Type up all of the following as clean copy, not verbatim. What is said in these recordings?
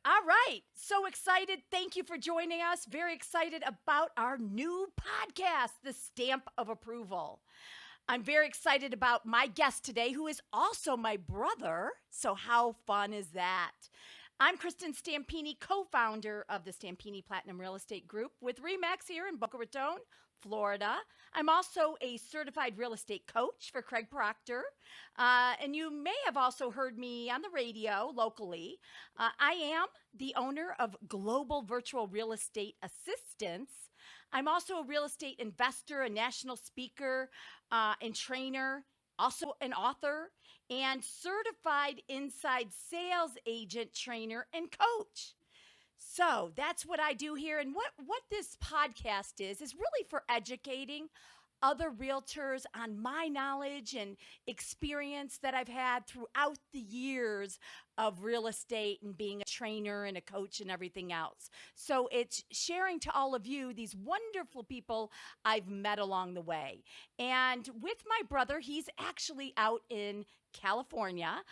All right. So excited. Thank you for joining us. Very excited about our new podcast, The Stamp of Approval. I'm very excited about my guest today, who is also my brother. So, how fun is that? I'm Kristin Stampini, co founder of the Stampini Platinum Real Estate Group with REMAX here in Boca Raton, Florida. I'm also a certified real estate coach for Craig Proctor. And you may have also heard me on the radio locally. I am the owner of Global Virtual Real Estate Assistance. I'm also a real estate investor, a national speaker, and trainer, also an author, and certified inside sales agent, trainer, and coach. So that's what I do here. And what this podcast is really for educating other realtors on my knowledge and experience that I've had throughout the years of real estate and being a trainer and a coach and everything else. So it's sharing to all of you these wonderful people I've met along the way. And with my brother, he's actually out in California,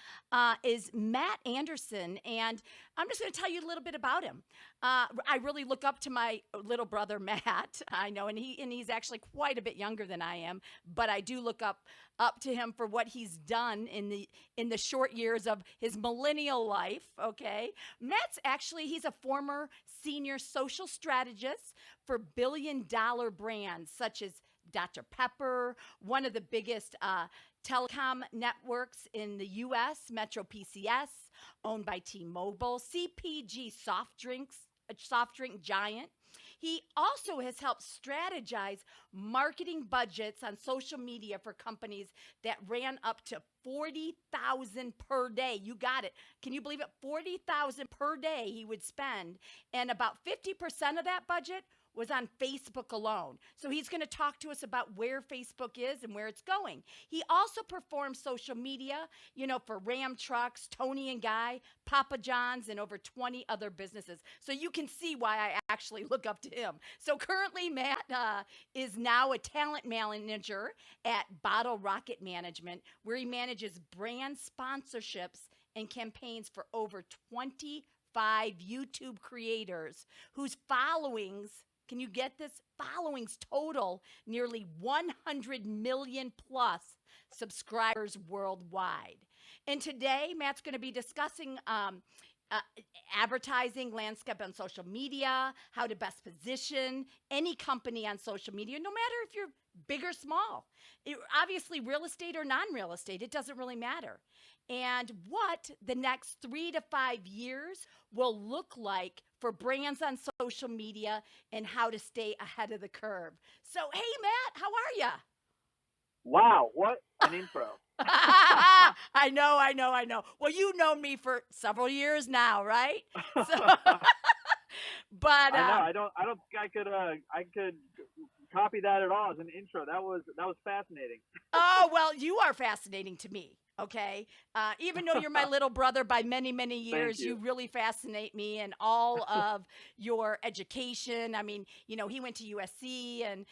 is Matt Anderson. And I'm just going to tell you a little bit about him. I really look up to my little brother, Matt. I know, and he's actually quite a bit younger than I am, but I do look up to him for what he's done in the short years of his millennial life. Okay, he's a former senior social strategist for billion-dollar brands such as Dr. Pepper, one of the biggest telecom networks in the U.S., Metro PCS, owned by T-Mobile, CPG soft drink giant. He also has helped strategize marketing budgets on social media for companies that ran up to $40,000 per day. You got it. Can you believe it? $40,000 per day he would spend, and about 50% of that budget was on Facebook alone. So he's going to talk to us about where Facebook is and where it's going. He also performs social media, for Ram Trucks, Tony and Guy, Papa John's, and over 20 other businesses. So you can see why I actually look up to him. So currently, Matt is now a talent manager at Bottle Rocket Management, where he manages brand sponsorships and campaigns for over 25 YouTube creators whose followings, can you get this? Followings total nearly 100 million plus subscribers worldwide. And today, Matt's going to be discussing advertising landscape on social media, how to best position any company on social media, no matter if you're big or small. Obviously, real estate or non-real estate, it doesn't really matter. And what the next 3 to 5 years will look like for brands on social media and how to stay ahead of the curve. So, hey, Matt, how are you? Wow, what an intro. I know. Well, you've known me for several years now, right? So, but I don't think I could copy that at all as an intro. That was fascinating. Oh, well, you are fascinating to me. Okay. Even though you're my little brother by many, many years, you really fascinate me and all of your education. I mean, he went to USC and,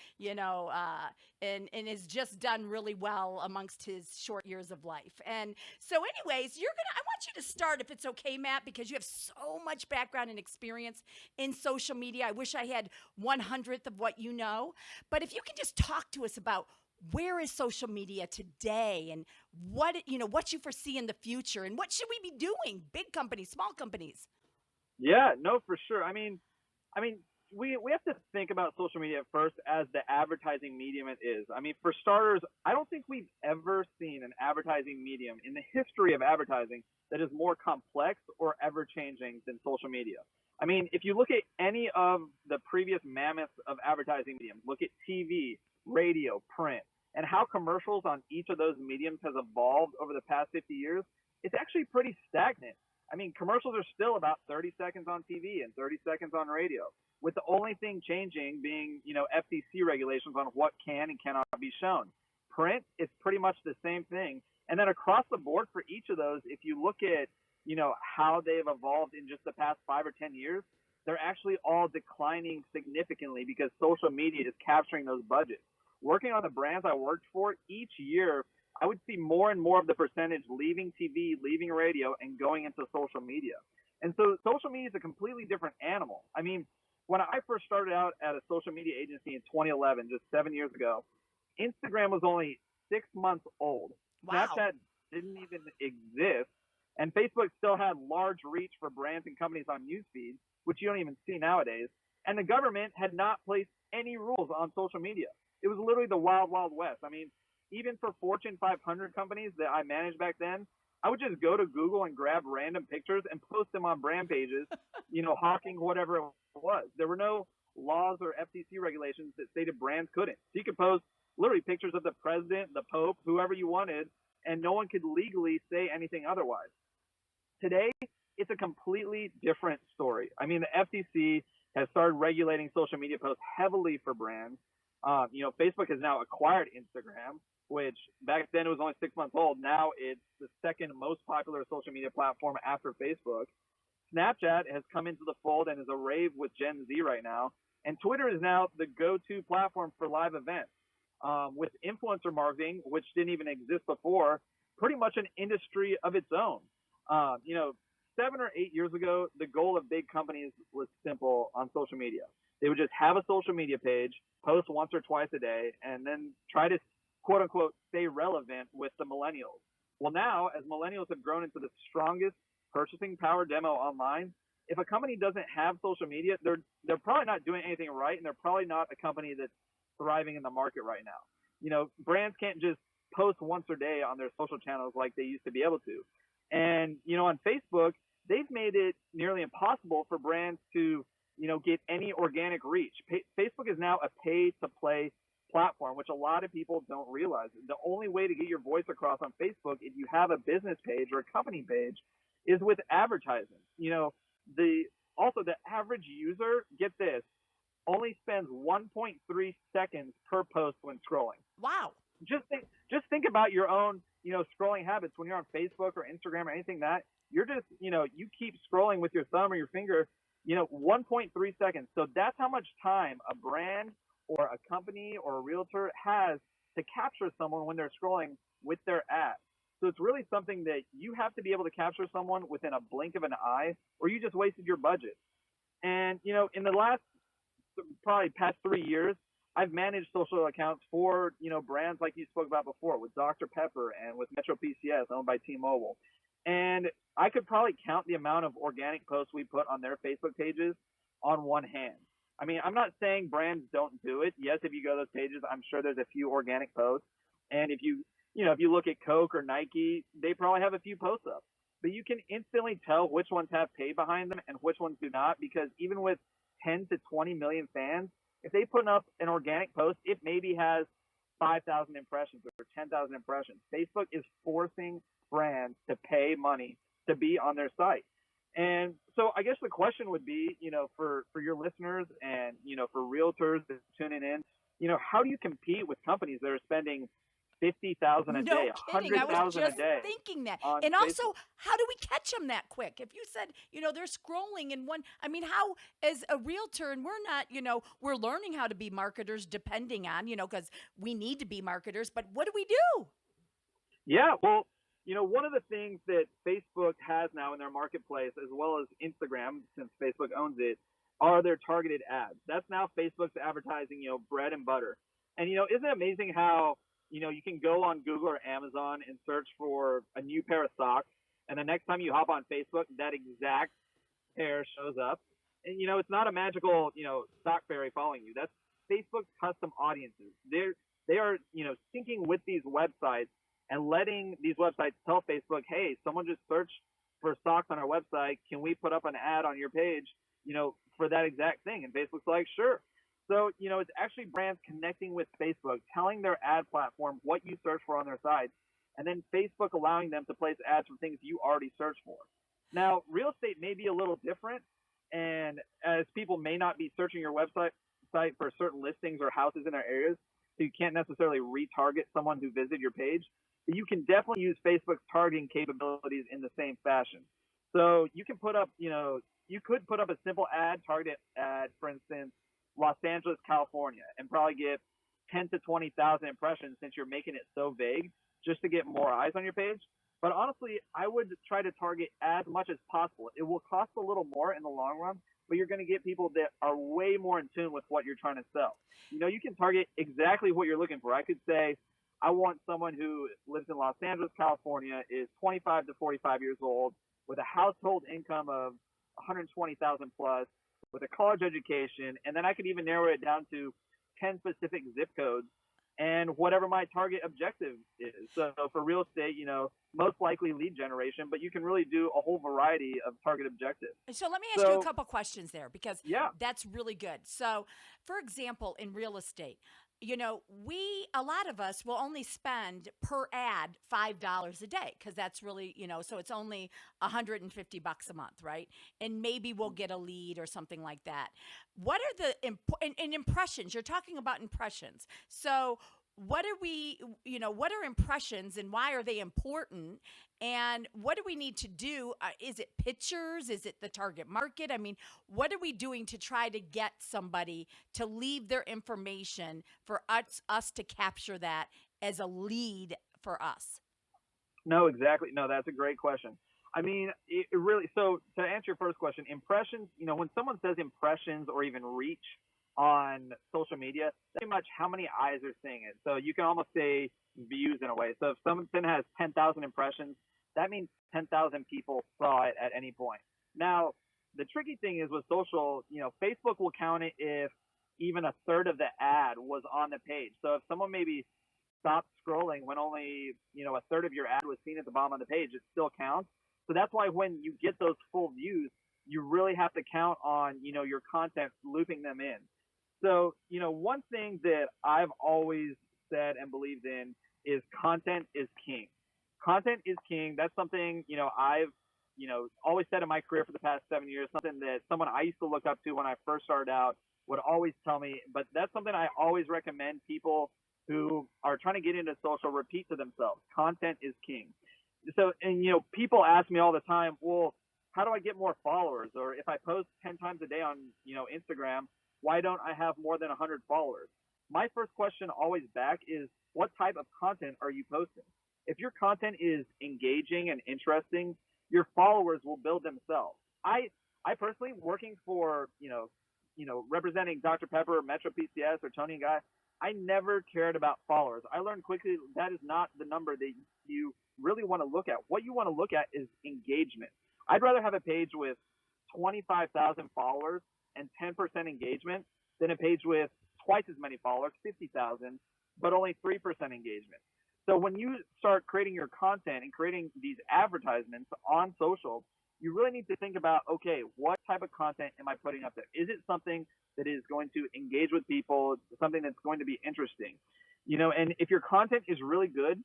and has just done really well amongst his short years of life. And so anyways, I want you to start, if it's okay, Matt, because you have so much background and experience in social media. I wish I had 1/100th of what you know, but if you can just talk to us about where is social media today and what you foresee in the future and what should we be doing? Big companies, small companies. Yeah, no, for sure. I mean, we have to think about social media first as the advertising medium it is. I mean, for starters, I don't think we've ever seen an advertising medium in the history of advertising that is more complex or ever changing than social media. I mean, if you look at any of the previous mammoths of advertising mediums, look at TV, radio, print, and how commercials on each of those mediums has evolved over the past 50 years, it's actually pretty stagnant. I mean, commercials are still about 30 seconds on TV and 30 seconds on radio, with the only thing changing being, FCC regulations on what can and cannot be shown. Print is pretty much the same thing. And then across the board for each of those, if you look at, how they've evolved in just the past 5 or 10 years, they're actually all declining significantly because social media is capturing those budgets. Working on the brands I worked for, each year, I would see more and more of the percentage leaving TV, leaving radio, and going into social media. And so social media is a completely different animal. I mean, when I first started out at a social media agency in 2011, just 7 years ago, Instagram was only 6 months old. Wow. Snapchat didn't even exist. And Facebook still had large reach for brands and companies on newsfeed, which you don't even see nowadays. And the government had not placed any rules on social media. It was literally the wild, wild west. I mean, even for Fortune 500 companies that I managed back then, I would just go to Google and grab random pictures and post them on brand pages, hawking whatever it was. There were no laws or FTC regulations that stated brands couldn't. So you could post literally pictures of the president, the Pope, whoever you wanted, and no one could legally say anything otherwise. Today, it's a completely different story. I mean, the FTC has started regulating social media posts heavily for brands. Facebook has now acquired Instagram, which back then it was only 6 months old. Now it's the second most popular social media platform after Facebook. Snapchat has come into the fold and is a rave with Gen Z right now. And Twitter is now the go-to platform for live events. With influencer marketing, which didn't even exist before, pretty much an industry of its own. 7 or 8 years ago, the goal of big companies was simple on social media. They would just have a social media page, post once or twice a day, and then try to, quote unquote, stay relevant with the millennials. Well, now, as millennials have grown into the strongest purchasing power demo online, if a company doesn't have social media, they're probably not doing anything right, and they're probably not a company that's thriving in the market right now. Brands can't just post once a day on their social channels like they used to be able to. And, on Facebook, they've made it nearly impossible for brands to, get any organic reach. Facebook is now a pay-to-play platform, which a lot of people don't realize. The only way to get your voice across on Facebook, if you have a business page or a company page, is with advertising. The average user, get this, only spends 1.3 seconds per post when scrolling. Wow. Just think about your own, scrolling habits when you're on Facebook or Instagram or anything that you're just, you keep scrolling with your thumb or your finger, 1.3 seconds. So that's how much time a brand or a company or a realtor has to capture someone when they're scrolling with their ad. So it's really something that you have to be able to capture someone within a blink of an eye, or you just wasted your budget. And, in the last probably past 3 years, I've managed social accounts for, brands like you spoke about before with Dr. Pepper and with Metro PCS owned by T-Mobile. And I could probably count the amount of organic posts we put on their Facebook pages on one hand. I mean, I'm not saying brands don't do it. Yes, if you go to those pages, I'm sure there's a few organic posts. And if you look at Coke or Nike, they probably have a few posts up. But you can instantly tell which ones have pay behind them and which ones do not, because even with 10 to 20 million fans, if they put up an organic post, it maybe has 5,000 impressions or 10,000 impressions. Facebook is forcing brands to pay money to be on their site. And so I guess the question would be, for your listeners and, for realtors that are tuning in, how do you compete with companies that are spending $50,000 a day, $100,000 a day? Thinking that. Facebook? And also, how do we catch them that quick? If you said, they're scrolling in one, I mean, how, as a realtor, and we're not, we're learning how to be marketers depending on, because we need to be marketers, but what do we do? Yeah, well, one of the things that Facebook has now in their marketplace, as well as Instagram, since Facebook owns it, are their targeted ads. That's now Facebook's advertising, bread and butter. And, isn't it amazing how, you can go on Google or Amazon and search for a new pair of socks, and the next time you hop on Facebook, that exact pair shows up. And, it's not a magical, sock fairy following you. That's Facebook's custom audiences. They are, syncing with these websites and letting these websites tell Facebook, hey, someone just searched for socks on our website. Can we put up an ad on your page, for that exact thing? And Facebook's like, sure. So, it's actually brands connecting with Facebook, telling their ad platform what you search for on their site, and then Facebook allowing them to place ads for things you already searched for. Now, real estate may be a little different, and as people may not be searching your website for certain listings or houses in their areas, so you can't necessarily retarget someone who visited your page, but you can definitely use Facebook's targeting capabilities in the same fashion. So you can put up, you could put up a simple ad targeted at, for instance, Los Angeles, California, and probably get 10 to 20,000 impressions since you're making it so vague just to get more eyes on your page. But honestly, I would try to target as much as possible. It will cost a little more in the long run, but you're going to get people that are way more in tune with what you're trying to sell. You can target exactly what you're looking for. I could say, I want someone who lives in Los Angeles, California, is 25 to 45 years old, with a household income of 120,000 plus, with a college education, and then I could even narrow it down to 10 specific zip codes and whatever my target objective is. So for real estate, most likely lead generation, but you can really do a whole variety of target objectives. So let me ask you a couple questions there, because that's really good. So, for example, in real estate, a lot of us will only spend per ad $5 a day, because that's really, so it's only $150 a month, right? And maybe we'll get a lead or something like that. What are the impressions? You're talking about impressions. So what are impressions, and why are they important? And what do we need to do? Is it pictures? Is it the target market? I mean, what are we doing to try to get somebody to leave their information for us to capture that as a lead for us? No, exactly. No, that's a great question. I mean, it really, so to answer your first question, impressions, when someone says impressions or even reach on social media, pretty much how many eyes are seeing it. So you can almost say views in a way. So if something has 10,000 impressions, that means 10,000 people saw it at any point. Now, the tricky thing is with social, Facebook will count it if even a third of the ad was on the page. So if someone maybe stopped scrolling when only, a third of your ad was seen at the bottom of the page, it still counts. So that's why when you get those full views, you really have to count on, your content looping them in. So, one thing that I've always said and believed in is content is king. Content is king. That's something, I've, always said in my career for the past 7 years, something that someone I used to look up to when I first started out would always tell me, but that's something I always recommend people who are trying to get into social repeat to themselves. Content is king. So, and, people ask me all the time, well, how do I get more followers? Or if I post 10 times a day on, Instagram, why don't I have more than 100 followers? My first question always back is, what type of content are you posting? If your content is engaging and interesting, your followers will build themselves. I personally, working for, representing Dr. Pepper, Metro PCS, or Tony and Guy, I never cared about followers. I learned quickly that is not the number that you really want to look at. What you want to look at is engagement. I'd rather have a page with 25,000 followers and 10% engagement than a page with twice as many followers, 50,000, but only 3% engagement. So when you start creating your content and creating these advertisements on social, you really need to think about, okay, what type of content am I putting up there? Is it something that is going to engage with people, something that's going to be interesting? And if your content is really good,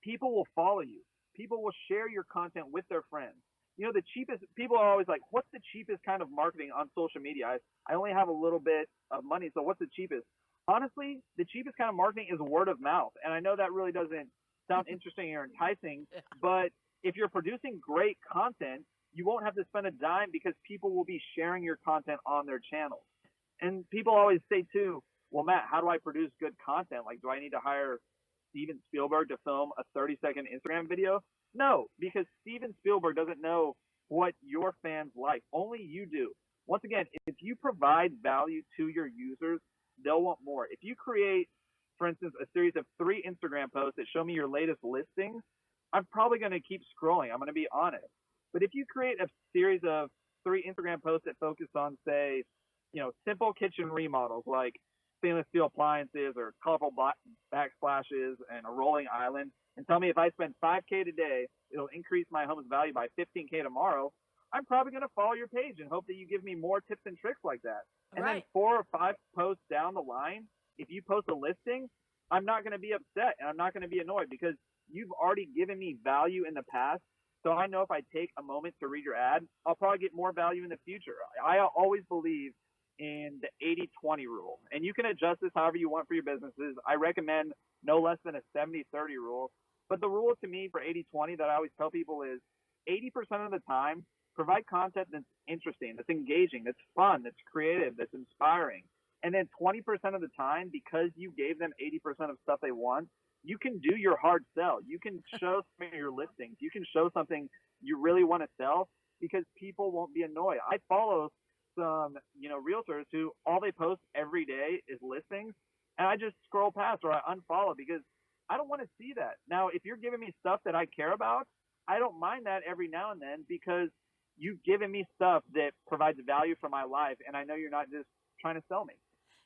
people will follow you. People will share your content with their friends. The cheapest, people are always like, what's the cheapest kind of marketing on social media? I only have a little bit of money, so what's the cheapest? Honestly, the cheapest kind of marketing is word of mouth. And I know that really doesn't sound interesting or enticing, but if you're producing great content, you won't have to spend a dime because people will be sharing your content on their channels. And people always say too, well, Matt, how do I produce good content? Like, do I need to hire Steven Spielberg to film a 30-second Instagram video? No, because Steven Spielberg doesn't know what your fans like. Only you do. Once again, if you provide value to your users, they'll want more. If you create, for instance, a series of 3 Instagram posts that show me your latest listings, I'm probably going to keep scrolling. I'm going to be honest. But if you create a series of 3 Instagram posts that focus on, say, simple kitchen remodels like stainless steel appliances or colorful backsplashes and a rolling island, and tell me if I spend $5K today, it'll increase my home's value by $15K tomorrow, I'm probably going to follow your page and hope that you give me more tips and tricks like that. And then 4 or 5 posts down the line, if you post a listing, I'm not going to be upset and I'm not going to be annoyed because you've already given me value in the past. So I know if I take a moment to read your ad, I'll probably get more value in the future. I always believe in the 80-20 rule. And you can adjust this however you want for your businesses. I recommend no less than a 70-30 rule. But the rule to me for 80-20 that I always tell people is 80% of the time, provide content that's interesting, that's engaging, that's fun, that's creative, that's inspiring. And then 20% of the time, because you gave them 80% of stuff they want, you can do your hard sell. You can show some of your listings. You can show something you really want to sell because people won't be annoyed. I follow some, realtors who all they post every day is listings, and I just scroll past or I unfollow because I don't want to see that. Now, if you're giving me stuff that I care about, I don't mind that every now and then because you've given me stuff that provides value for my life, and I know you're not just trying to sell me.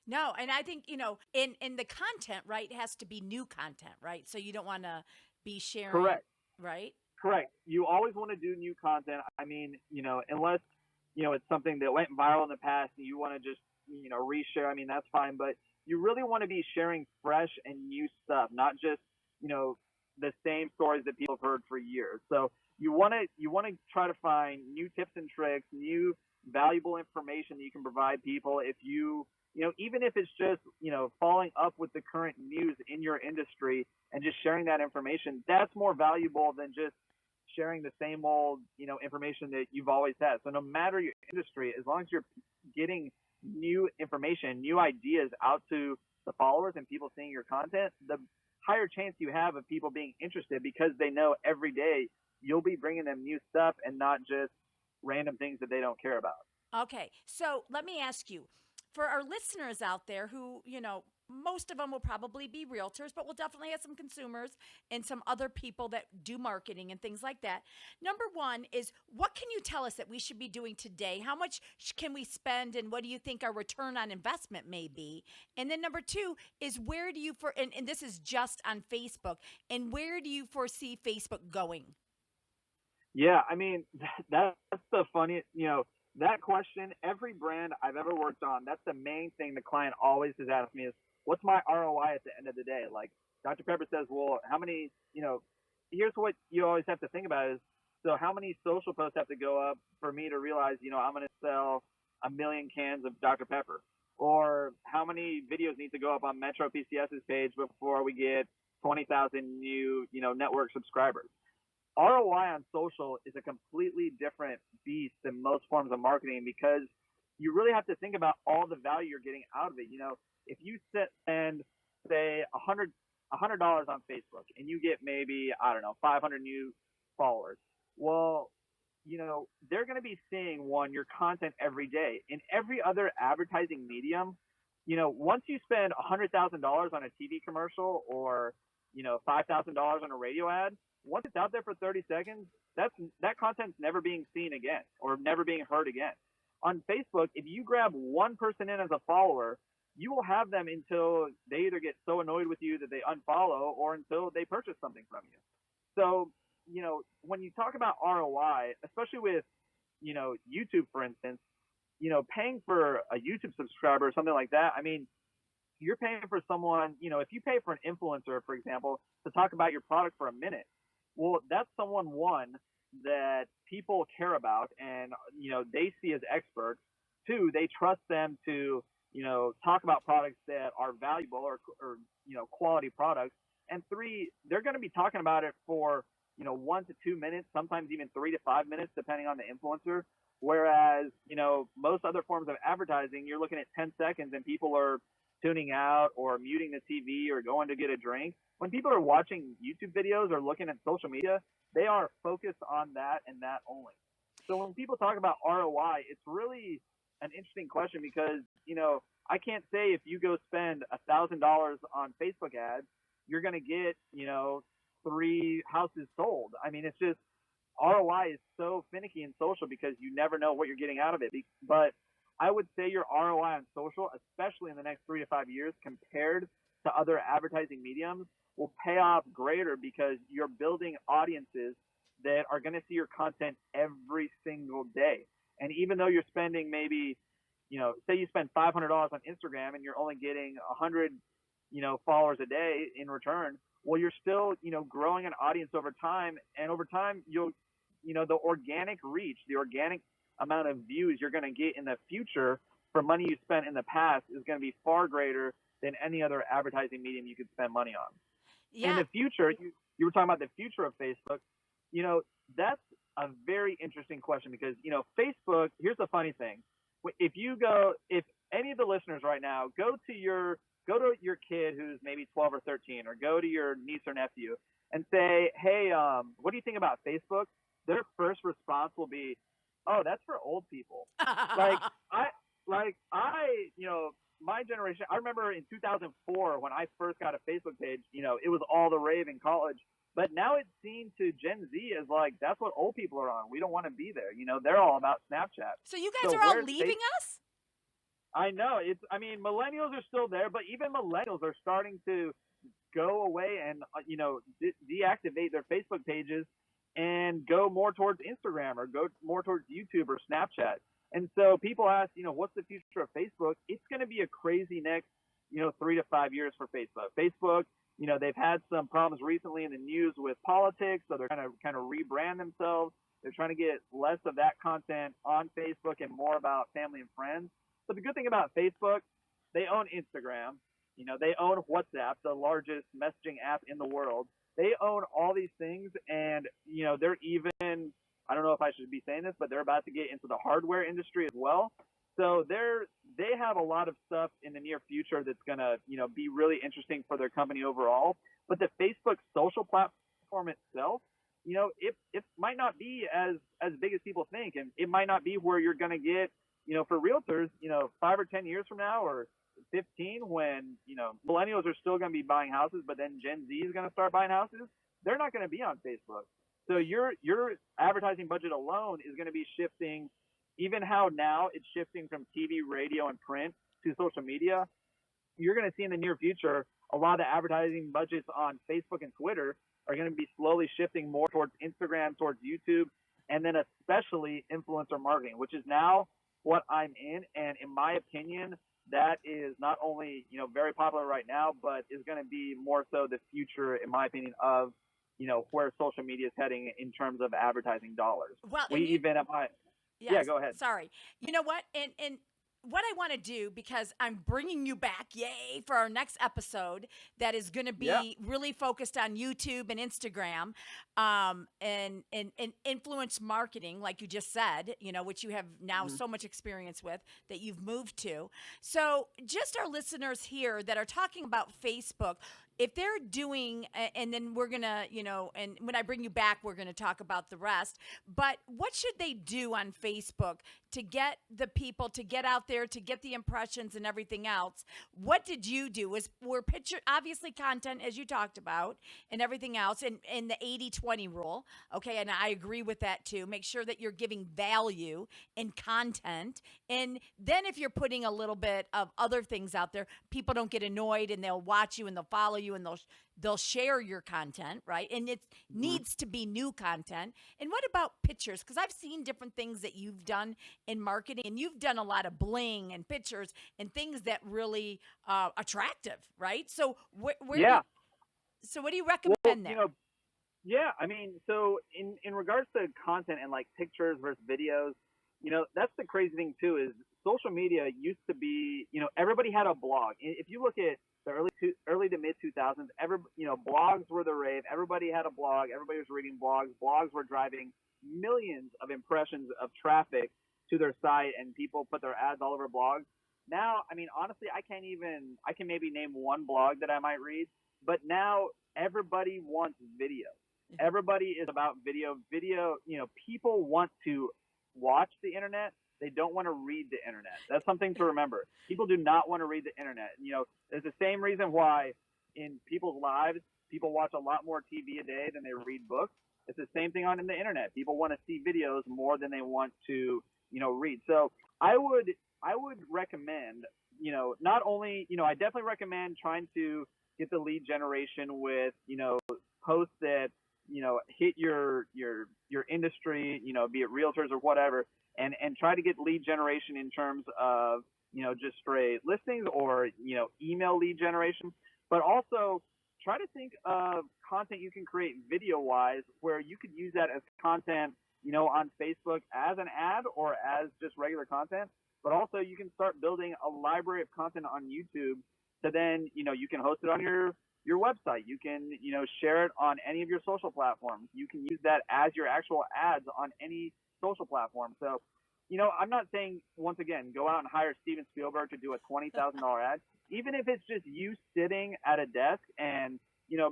No, and I think, in the content, right, it has to be new content, right? So you don't want to be sharing, Correct. right? Correct. You always want to do new content. I mean, unless, it's something that went viral in the past and you want to just, reshare. I mean, that's fine. But you really want to be sharing fresh and new stuff, not just, the same stories that people have heard for years. So you want to try to find new tips and tricks, new valuable information that you can provide people. If even if it's just, following up with the current news in your industry and just sharing that information, that's more valuable than just sharing the same old, information that you've always had. So no matter your industry, as long as you're getting new information, new ideas out to the followers and people seeing your content, the higher chance you have of people being interested because they know every day you'll be bringing them new stuff and not just random things that they don't care about. Okay. So let me ask you, for our listeners out there who, most of them will probably be realtors, but we'll definitely have some consumers and some other people that do marketing and things like that. Number one is, what can you tell us that we should be doing today? How much can we spend, and what do you think our return on investment may be? And then number two is, where do you, and this is just on Facebook, and where do you foresee Facebook going? Yeah, I mean, that's the funniest, that question, every brand I've ever worked on, that's the main thing the client always has asked me is, what's my ROI at the end of the day? Like Dr. Pepper says, well, how many, here's what you always have to think about is, so how many social posts have to go up for me to realize, I'm going to sell 1 million cans of Dr. Pepper? Or how many videos need to go up on Metro PCS's page before we get 20,000 new, network subscribers? ROI on social is a completely different beast than most forms of marketing because you really have to think about all the value you're getting out of it. If you spend, say, $100 on Facebook and you get maybe, 500 new followers, well, they're going to be seeing your content every day. In every other advertising medium, once you spend $100,000 on a TV commercial or, $5,000 on a radio ad, once it's out there for 30 seconds, that content's never being seen again or never being heard again. On Facebook, if you grab one person in as a follower, you will have them until they either get so annoyed with you that they unfollow or until they purchase something from you. So, when you talk about ROI, especially with, YouTube, for instance, paying for a YouTube subscriber or something like that, I mean, you're paying for someone, if you pay for an influencer, for example, to talk about your product for a minute, well, that's someone, one, that people care about and, they see as experts. Two, they trust them to, talk about products that are valuable or quality products. And three, they're going to be talking about it for, 1 to 2 minutes, sometimes even 3 to 5 minutes, depending on the influencer. Whereas, most other forms of advertising, you're looking at 10 seconds and people are tuning out or muting the TV or going to get a drink. When people are watching YouTube videos or looking at social media, they are focused on that and that only. So when people talk about ROI, it's really an interesting question because, I can't say if you go spend $1,000 on Facebook ads, you're going to get, 3 houses sold. I mean, it's just ROI is so finicky in social because you never know what you're getting out of it. But I would say your ROI on social, especially in the next 3 to 5 years compared to other advertising mediums, will pay off greater because you're building audiences that are going to see your content every single day. And even though you're spending maybe, say you spend $500 on Instagram and you're only getting 100, followers a day in return, well, you're still, growing an audience over time. And over time, you'll, the organic reach, the organic amount of views you're going to get in the future for money you spent in the past is going to be far greater than any other advertising medium you could spend money on. Yeah. In the future, you were talking about the future of Facebook. That's a very interesting question because, Facebook, here's the funny thing. If any of the listeners right now go to your go to your kid who's maybe 12 or 13, or go to your niece or nephew and say, hey, what do you think about Facebook? Their first response will be, oh, that's for old people. Like my generation, I remember in 2004 when I first got a Facebook page, it was all the rave in college. But now it's seen to Gen Z as like, that's what old people are on. We don't want to be there. They're all about Snapchat. So you guys are all where's leaving us? I know. Millennials are still there, but even millennials are starting to go away and, deactivate their Facebook pages and go more towards Instagram or go more towards YouTube or Snapchat. And so people ask, what's the future of Facebook? It's going to be a crazy next, 3 to 5 years for Facebook. Facebook, they've had some problems recently in the news with politics, so they're kind of rebrand themselves. They're trying to get less of that content on Facebook and more about family and friends. But the good thing about Facebook, they own Instagram. They own WhatsApp, the largest messaging app in the world. They own all these things, and, they're even, I don't know if I should be saying this, but they're about to get into the hardware industry as well. So they have a lot of stuff in the near future that's going to, be really interesting for their company overall. But the Facebook social platform itself, it might not be as big as people think, and it might not be where you're going to get, for realtors, 5 or 10 years from now, or 15, when, millennials are still going to be buying houses, but then Gen Z is going to start buying houses. They're not going to be on Facebook. So your advertising budget alone is going to be shifting, even how now it's shifting from TV, radio, and print to social media. You're going to see in the near future a lot of the advertising budgets on Facebook and Twitter are going to be slowly shifting more towards Instagram, towards YouTube, and then especially influencer marketing, which is now what I'm in. And in my opinion, that is not only, very popular right now, but is going to be more so the future, in my opinion, of, where social media is heading in terms of advertising dollars. Well, yeah, go ahead. Sorry. You know what? And what I want to do, because I'm bringing you back, yay, for our next episode that is going to be really focused on YouTube and Instagram, and influence marketing, like you just said, which you have now so much experience with that you've moved to. So just our listeners here that are talking about Facebook, if they're doing, and then we're going to, and when I bring you back, we're going to talk about the rest, but what should they do on Facebook to get the people to get out there, to get the impressions and everything else? What did you do? Were picture, obviously content, as you talked about, and everything else, and the 80-20 rule, okay, and I agree with that too. Make sure that you're giving value in content, and then if you're putting a little bit of other things out there, people don't get annoyed, and they'll watch you, and they'll follow you, and they'll share your content, right? And it needs to be new content. And what about pictures? Because I've seen different things that you've done in marketing, and you've done a lot of bling and pictures and things that really attractive, right? So so what do you recommend there? So in regards to content and like pictures versus videos, that's the crazy thing too, is social media used to be, everybody had a blog. If you look at the early to mid 2000s, blogs were the rave. Everybody had a blog. Everybody was reading blogs. Blogs were driving millions of impressions of traffic to their site, and people put their ads all over blogs. Now, honestly, I can maybe name one blog that I might read, but now everybody wants video. Everybody is about video. Video, people want to watch the internet. They don't want to read the internet. That's something to remember. People do not want to read the internet. There's the same reason why in people's lives, people watch a lot more TV a day than they read books. It's the same thing on the internet. People want to see videos more than they want to, read. So I would recommend, not only, I definitely recommend trying to get the lead generation with, posts that, hit your industry, be it realtors or whatever, and try to get lead generation in terms of, just straight listings or, email lead generation, but also try to think of content you can create video-wise where you could use that as content, on Facebook as an ad or as just regular content, but also you can start building a library of content on YouTube. So then, you can host it on your website. You can, share it on any of your social platforms. You can use that as your actual ads on any social platform. So I'm not saying, once again, go out and hire Steven Spielberg to do a $20,000 ad. Even if it's just you sitting at a desk and,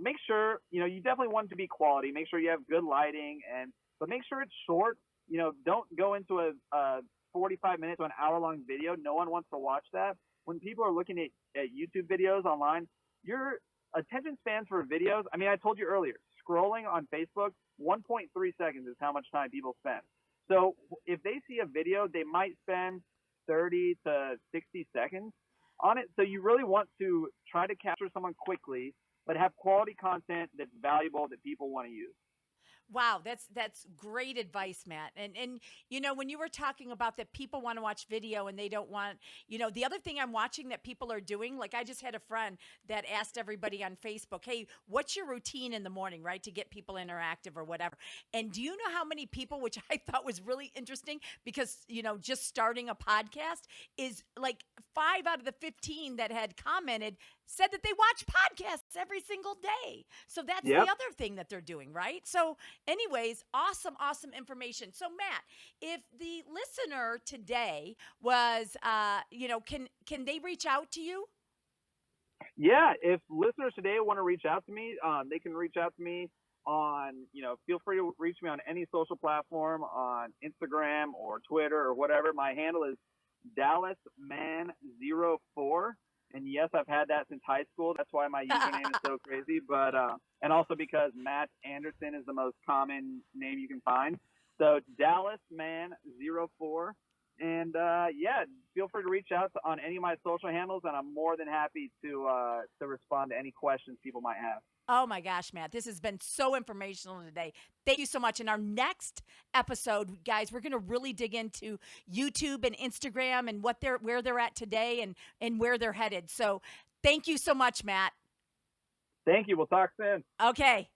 make sure, you definitely want it to be quality. Make sure you have good lighting, but make sure it's short. Don't go into a 45 minutes to an hour-long video. No one wants to watch that. When people are looking at YouTube videos online, your attention spans for videos, I told you earlier, scrolling on Facebook, 1.3 seconds is how much time people spend. So if they see a video, they might spend 30 to 60 seconds on it. So you really want to try to capture someone quickly, but have quality content that's valuable that people want to use. Wow, that's great advice, Matt. And when you were talking about that people want to watch video and they don't want, the other thing I'm watching that people are doing, like I just had a friend that asked everybody on Facebook, "Hey, what's your routine in the morning, right, to get people interactive or whatever?" And do you know how many people, which I thought was really interesting because, just starting a podcast is like 5 out of the 15 that had commented said that they watch podcasts every single day. So that's the other thing that they're doing, right? So anyways, awesome information. So Matt, if the listener today was, can they reach out to you? Yeah, if listeners today want to reach out to me, they can reach out to me on, feel free to reach me on any social platform, on Instagram or Twitter or whatever. My handle is DallasMan04. And yes, I've had that since high school. That's why my username is so crazy. But and also because Matt Anderson is the most common name you can find. So DallasMan04. And feel free to reach out on any of my social handles, and I'm more than happy to respond to any questions people might have. Oh my gosh, Matt, this has been so informational today. Thank you so much. In our next episode, guys, we're going to really dig into YouTube and Instagram and where they're at today and where they're headed. So thank you so much, Matt. Thank you. We'll talk soon. Okay.